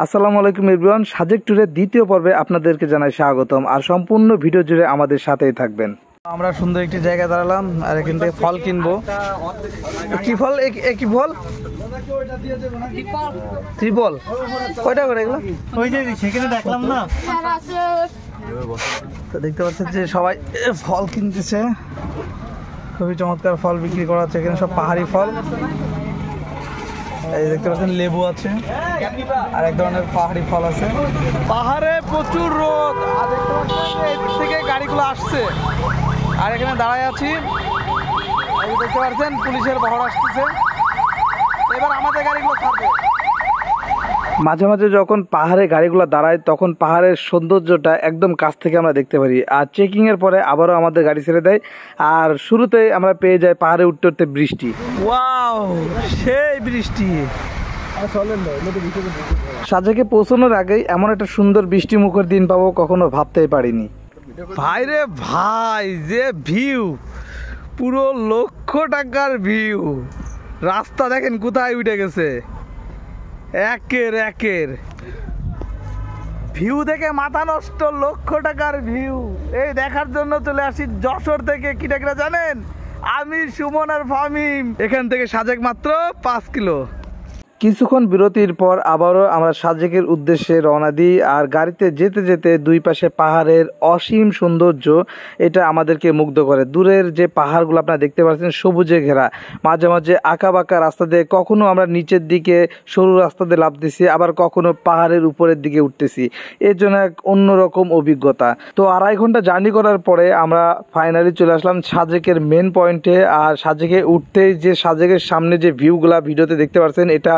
আসসালামু আলাইকুম এভরিওয়ান, সাজেক ট্যুরের দ্বিতীয় পর্বে আপনাদেরকে জানাই স্বাগতম। আর সম্পূর্ণ ভিডিও জুড়ে আমাদের সাথেই থাকবেন। আমরা সুন্দর একটি জায়গায় দাঁড়ালাম আর এখান থেকে ফল কিনবো। কি ফল? কি ফল? ত্রিপল। কয়টা করে এগুলো? ওই যে সেখানে দেখলাম না, তো দেখতে পাচ্ছেন যে সবাই ফল কিনতেছে। খুবই চমৎকার ফল বিক্রি করা হচ্ছে এখানে, সব পাহাড়ি ফল। এই দেখতে পাচ্ছেন লেবু আছে আর এক ধরনের পাহাড়ি ফল আছে। পাহাড়ে প্রচুর রোদ আর দেখতে পাচ্ছেন এদিক থেকে গাড়িগুলো আসছে আর এখানে দাঁড়ায় আছি। এই দেখতে পাচ্ছেন পুলিশের বহর আসতেছে, এবার আমাদের গাড়িগুলো ছাড়বে। মাঝে মাঝে যখন পাহাড়ে গাড়িগুলো দাঁড়ায় তখন পাহাড়ের সৌন্দর্যটা একদম কাছ থেকে আমরা দেখতে পারি। আর চেকিংয়ের পরে আবারও আমাদের গাড়ি ছেড়ে দেয় আর শুরুতেই আমরা পেয়ে যাই পাহাড়ে উঠতে উঠতে বৃষ্টি। ওয়াও, সেই বৃষ্টি! সাজেকে পৌঁছানোর আগেই এমন একটা সুন্দর বৃষ্টি মুখর দিন পাবো কখনো ভাবতেই পারিনি। ভাই রে ভাই, যে ভিউ, পুরো লক্ষ টাকার ভিউ। রাস্তা দেখেন কোথায় উঠে গেছে, একের ভিউ দেখে মাথা নষ্ট। লক্ষ টাকার ভিউ এই দেখার জন্য চলে আসি যশোর থেকে। কিটা জানেন? আমি, সুমন আর ফামিম। এখান থেকে সাজেক মাত্র 5 কিলো। কিছুক্ষণ বিরতির পর আবারও আমরা সাজেকের উদ্দেশ্যে রওনা দিই। আর গাড়িতে যেতে যেতে দুই পাশে পাহাড়ের অসীম সৌন্দর্য, এটা আমাদেরকে মুগ্ধ করে। দূরের যে পাহাড়গুলো আপনারা দেখতে পাচ্ছেন সবুজে ঘেরা, মাঝে মাঝে আঁকা বাঁকা রাস্তা দিয়ে কখনো আমরা নিচের দিকে সরু রাস্তা দিয়ে লাফতেছি, আবার কখনো পাহাড়ের উপরের দিকে উঠতেছি। এর জন্য এক অন্যরকম অভিজ্ঞতা। তো 2.5 ঘন্টা জার্নি করার পরে আমরা ফাইনালি চলে আসলাম সাজেকের মেন পয়েন্টে। আর সাজেকে উঠতেই যে সাজেকের সামনে যে ভিউগুলা ভিডিওতে দেখতে পাচ্ছেন, এটা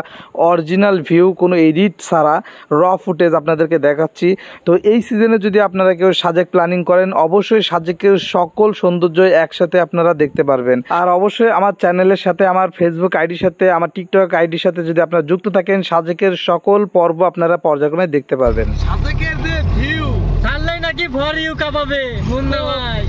অরিজিনাল ভিউ, কোনো এডিট ছাড়া র ফুটেজ আপনাদেরকে দেখাচ্ছি। তো এই সিজনে যদি আপনারা কেউ সাজেক প্ল্যানিং করেন, অবশ্যই সাজেকের সকল সৌন্দর্য একসাথে আপনারা দেখতে পারবেন। আর অবশ্যই আমার চ্যানেলের সাথে, আমার ফেসবুক আইডির সাথে, আমার টিকটক আইডির সাথে যদি আপনারা যুক্ত থাকেন, সাজেকের সকল পর্ব আপনারা পর্যায়ক্রমে দেখতে পারবেন। সাজেকের যে ভিউ, ছাড়লেই নাকি ভর ইউ কাঁপাবে মুন্না ভাই।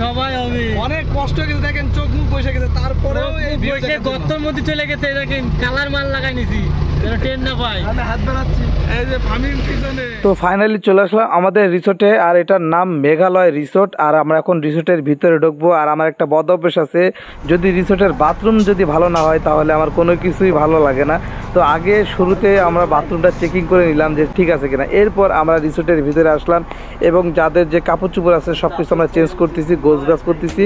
সবাই হবে। অনেক কষ্ট হয়ে গেছে, দেখেন চোখ মুখ বসে গেছে, তারপরেও এই বসে গর্তের মধ্যে চলে গেছে। দেখেন কালার মাল লাগাই নিছি, ট্রেন না পাই, হাত বাড়াচ্ছি। এই যে ফার্মিং পিছনে। তো ফাইনালি চলে আসলাম আমাদের রিসোর্টে, আর এটার নাম মেঘালয় রিসোর্ট। আর আমরা এখন রিসোর্টের ভিতরে ঢুকবো। আর আমার একটা বদ অভ্যাস আছে, যদি রিসোর্টের বাথরুম যদি ভালো না হয় তাহলে আমার কোনো কিছুই ভালো লাগে না। তো আগে শুরুতে আমরা বাথরুমটা চেকিং করে নিলাম যে ঠিক আছে কিনা, এরপর আমরা রিসোর্টের ভিতরে আসলাম এবং যাদের যে কাপড় চোপড় আছে সব কিছু আমরা চেঞ্জ করতেছি, গোছগাছ করতেছি।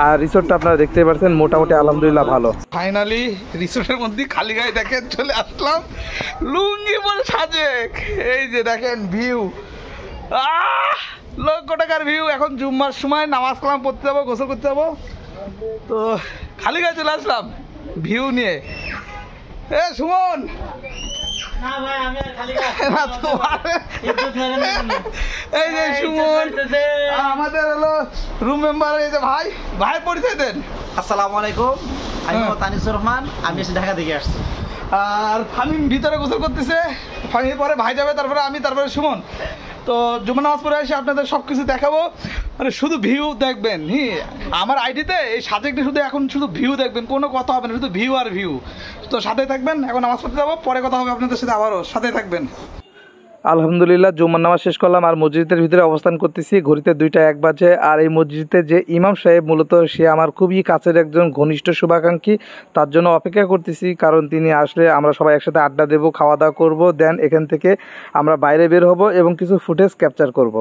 আর রিসোর্টটা আপনারা দেখতে পাচ্ছেন মোটামুটি আলহামদুলিল্লাহ ভালো। ফাইনালি রিসোর্টের মধ্যে খালি গায়ে দেখেন চলে আসলাম, লুঙ্গি পরে সাজেক। এই যে দেখেন ভিউ, লক্ষ টাকার ভিউ। এখন জুম্মার সময় নামাজ কালাম পড়তে যাবো, গোসল করতে যাবো, তো খালি গায়ে চলে আসলাম ভিউ নিয়ে। এ সুমন, এই যে সুমন আমাদের হলো রুম মেম্বার। এই যে ভাই, ভাই পরিচয় দেন। আসসালামু আলাইকুম, আমি তানিসুর রহমান, আমি এসে ঢাকা থেকে আসছি। আর ফামিম ভিতরে গোসল করতেছে, ফামিমের পরে ভাই যাবে, তারপরে আমি, তারপরে সুমন। তো জুমার নামাজ পড়ে এসে আপনাদের সব কিছু দেখাবো, মানে শুধু ভিউ দেখবেন। আমার আইডিতে এই সাজেকটা শুধু এখন শুধু ভিউ দেখবেন, কোনো কথা হবে না, শুধু ভিউ আর ভিউ। তো সাথে থাকবেন, এখন নামাজ পড়তে যাবো, পরে কথা হবে আপনাদের সাথে, আবারও সাথে থাকবেন। আলহামদুলিল্লাহ জুমার নামাজ শেষ করলাম আর মসজিদের ভিতরে অবস্থান করতেছি। ঘড়িতে 2টা 1 বাজে। আর এই মসজিদে যে ইমাম সাহেব, মূলত সে আমার খুবই কাছের একজন ঘনিষ্ঠ শুভাকাঙ্ক্ষী। তার জন্য অপেক্ষা করতেছি, কারণ তিনি আসলে আমরা সবাই একসাথে আড্ডা দেবো, খাওয়া দাওয়া করবো, দেন এখান থেকে আমরা বাইরে বের হব এবং কিছু ফুটেজ ক্যাপচার করব।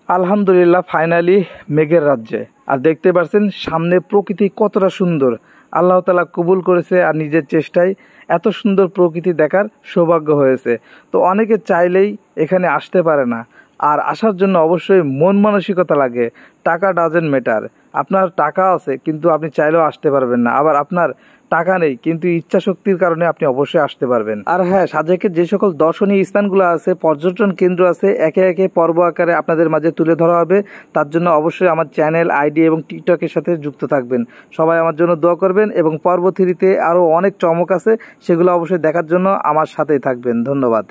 আলহামদুলিল্লাহ ফাইনালি মেঘের রাজ্যে। আর দেখতে পাচ্ছেন সামনে প্রকৃতি কতটা সুন্দর, আল্লাহ তাআলা কবুল করেছে। আর নিজের চেষ্টায় এত সুন্দর প্রকৃতি দেখার সৌভাগ্য হয়েছে। তো অনেকে চাইলেই এখানে আসতে পারে না, আর আসার জন্য অবশ্যই মন মানসিকতা লাগে। টাকা ডাজেন্ট ম্যাটার। আপনার টাকা আছে কিন্তু আপনি চাইলেও আসতে পারবেন না, আবার আপনার টাকা নেই কিন্তু ইচ্ছা শক্তির কারণে আপনি অবশ্যই আসতে পারবেন। আর হ্যাঁ, সাজেকের যে সকল দর্শনীয় স্থানগুলো আছে, পর্যটন কেন্দ্র আছে, একে একে পর্ব আকারে আপনাদের মাঝে তুলে ধরা হবে। তার জন্য অবশ্যই আমার চ্যানেল, আইডি এবং টিকটকের সাথে যুক্ত থাকবেন। সবাই আমার জন্য দোয়া করবেন এবং পর্ব 3-তে আরও অনেক চমক আছে, সেগুলো অবশ্যই দেখার জন্য আমার সাথেই থাকবেন। ধন্যবাদ।